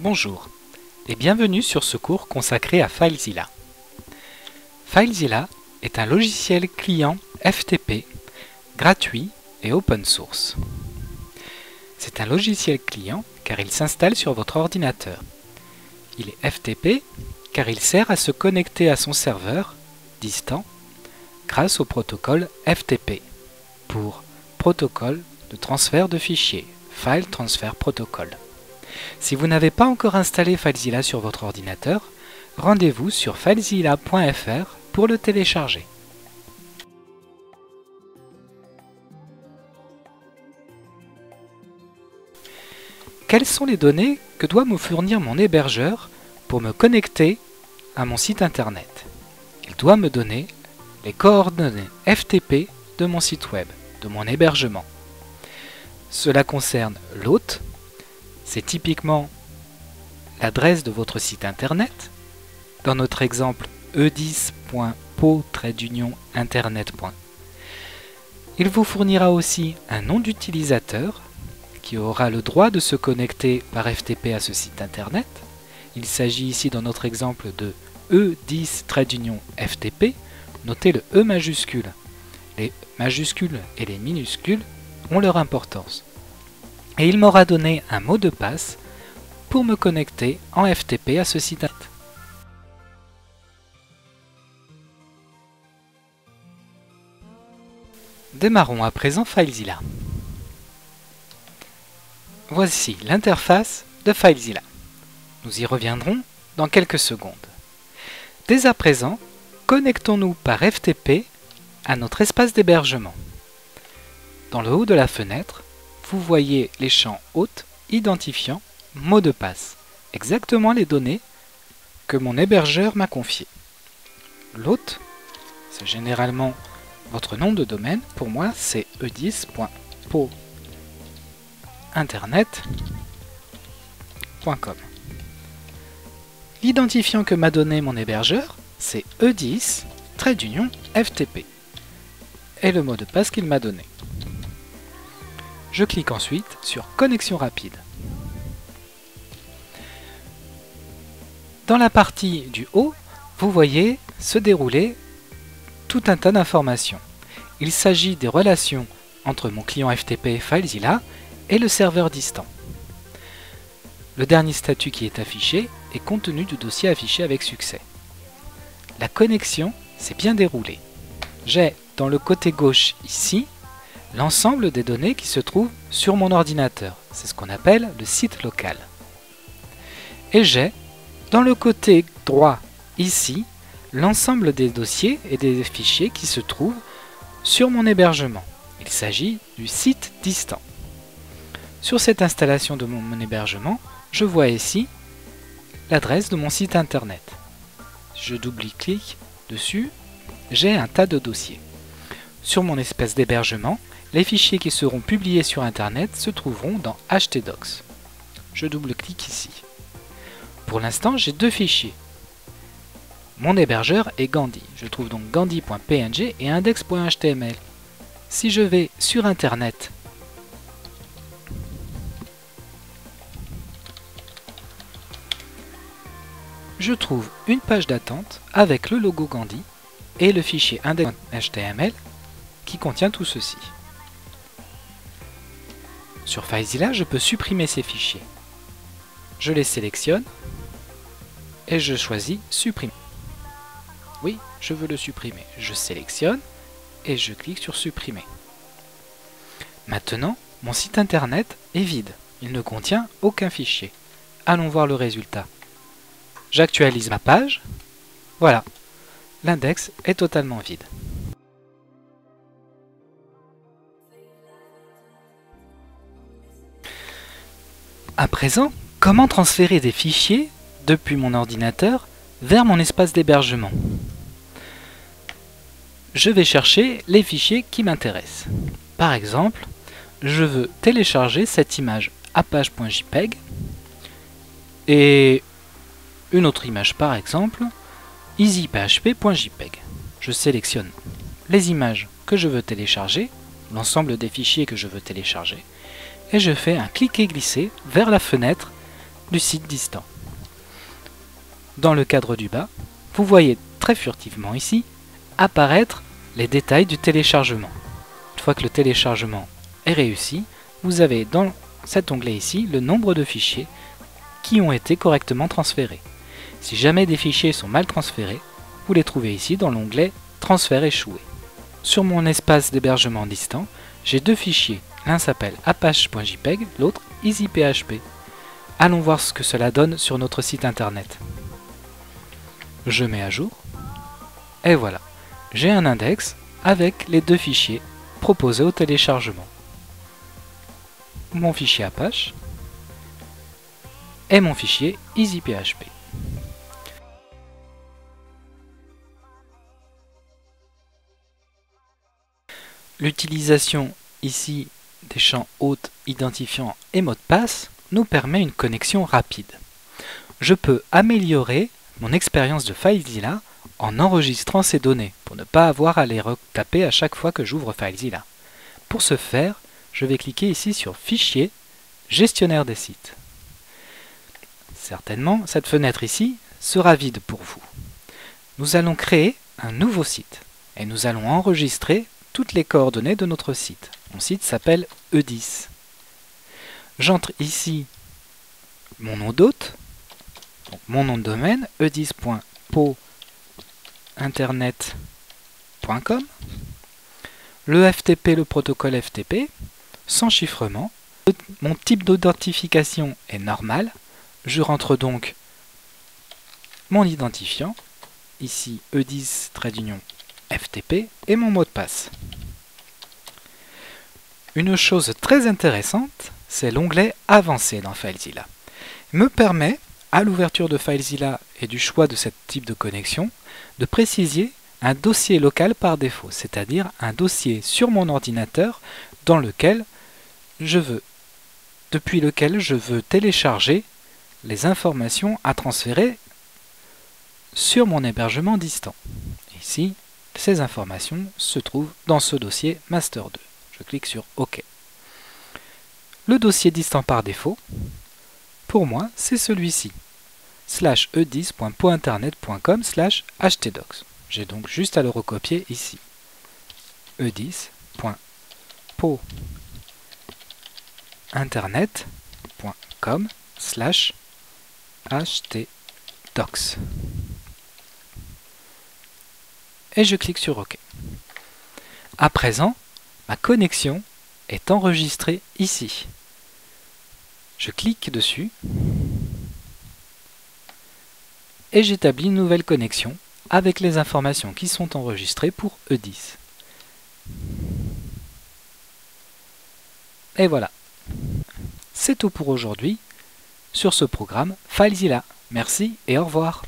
Bonjour et bienvenue sur ce cours consacré à FileZilla. FileZilla est un logiciel client FTP gratuit et open source. C'est un logiciel client car il s'installe sur votre ordinateur. Il est FTP car il sert à se connecter à son serveur distant grâce au protocole FTP pour protocole de transfert de fichiers, File Transfer Protocol. Si vous n'avez pas encore installé FileZilla sur votre ordinateur, rendez-vous sur filezilla.fr pour le télécharger. Quelles sont les données que doit me fournir mon hébergeur pour me connecter à mon site internet? Il doit me donner les coordonnées FTP de mon site web, de mon hébergement. Cela concerne l'hôte, c'est typiquement l'adresse de votre site internet. Dans notre exemple e10.po-internet. Il vous fournira aussi un nom d'utilisateur qui aura le droit de se connecter par FTP à ce site internet. Il s'agit ici dans notre exemple de e10-FTP. Notez le E majuscule. Les majuscules et les minuscules ont leur importance. Et il m'aura donné un mot de passe pour me connecter en FTP à ce site internet. Démarrons à présent FileZilla. Voici l'interface de FileZilla. Nous y reviendrons dans quelques secondes. Dès à présent, connectons-nous par FTP à notre espace d'hébergement. Dans le haut de la fenêtre, vous voyez les champs hôte, identifiant, mot de passe, exactement les données que mon hébergeur m'a confiées. L'hôte, c'est généralement votre nom de domaine. Pour moi, c'est e10.po-internet.com. L'identifiant que m'a donné mon hébergeur, c'est e10-FTP. Et le mot de passe qu'il m'a donné. Je clique ensuite sur Connexion rapide. Dans la partie du haut, vous voyez se dérouler tout un tas d'informations. Il s'agit des relations entre mon client FTP FileZilla et le serveur distant. Le dernier statut qui est affiché est contenu du dossier affiché avec succès. La connexion s'est bien déroulée. J'ai dans le côté gauche ici l'ensemble des données qui se trouvent sur mon ordinateur. C'est ce qu'on appelle le site local. Et j'ai dans le côté droit ici l'ensemble des dossiers et des fichiers qui se trouvent sur mon hébergement. Il s'agit du site distant. Sur cette installation de mon hébergement, je vois ici l'adresse de mon site internet. Je double-clique dessus, j'ai un tas de dossiers. Sur mon espace d'hébergement, les fichiers qui seront publiés sur internet se trouveront dans htdocs. Je double-clique ici. Pour l'instant, j'ai deux fichiers. Mon hébergeur est Gandhi. Je trouve donc gandhi.png et index.html. Si je vais sur internet, je trouve une page d'attente avec le logo Gandhi et le fichier index.html qui contient tout ceci. Sur FileZilla, je peux supprimer ces fichiers. Je les sélectionne et je choisis Supprimer. Oui, je veux le supprimer. Je sélectionne et je clique sur Supprimer. Maintenant, mon site internet est vide. Il ne contient aucun fichier. Allons voir le résultat. J'actualise ma page. Voilà, l'index est totalement vide. À présent, comment transférer des fichiers depuis mon ordinateur vers mon espace d'hébergement? Je vais chercher les fichiers qui m'intéressent. Par exemple, je veux télécharger cette image apache.jpg et une autre image par exemple easyphp.jpg. Je sélectionne les images que je veux télécharger, l'ensemble des fichiers que je veux télécharger, et je fais un cliquer-glisser vers la fenêtre du site distant. Dans le cadre du bas, vous voyez très furtivement ici apparaître les détails du téléchargement. Une fois que le téléchargement est réussi, vous avez dans cet onglet ici le nombre de fichiers qui ont été correctement transférés. Si jamais des fichiers sont mal transférés, vous les trouvez ici dans l'onglet Transfert échoué. Sur mon espace d'hébergement distant, j'ai deux fichiers. L'un s'appelle apache.jpg, l'autre easyphp. Allons voir ce que cela donne sur notre site internet. Je mets à jour. Et voilà, j'ai un index avec les deux fichiers proposés au téléchargement. Mon fichier Apache et mon fichier easyphp. L'utilisation ici des champs hôtes, identifiants et mots de passe nous permet une connexion rapide. Je peux améliorer mon expérience de FileZilla en enregistrant ces données pour ne pas avoir à les retaper à chaque fois que j'ouvre FileZilla. Pour ce faire, je vais cliquer ici sur Fichier, Gestionnaire des sites. Certainement, cette fenêtre ici sera vide pour vous. Nous allons créer un nouveau site et nous allons enregistrer toutes les coordonnées de notre site. Mon site s'appelle E10. J'entre ici mon nom d'hôte, mon nom de domaine, e10.po-internet.com, le FTP, le protocole FTP, sans chiffrement. Mon type d'identification est normal. Je rentre donc mon identifiant, ici E10-FTP, et mon mot de passe. Une chose très intéressante, c'est l'onglet Avancé dans FileZilla. Il me permet, à l'ouverture de FileZilla et du choix de ce type de connexion, de préciser un dossier local par défaut, c'est-à-dire un dossier sur mon ordinateur depuis lequel je veux télécharger les informations à transférer sur mon hébergement distant. Ici, ces informations se trouvent dans ce dossier master 2. Je clique sur OK. Le dossier distant par défaut, pour moi, c'est celui-ci, /e10.pointernet.com/htdocs. J'ai donc juste à le recopier ici. e10.pointernet.com/htdocs. Et je clique sur OK. À présent, ma connexion est enregistrée ici. Je clique dessus et j'établis une nouvelle connexion avec les informations qui sont enregistrées pour E10. Et voilà. C'est tout pour aujourd'hui sur ce programme FileZilla. Merci et au revoir.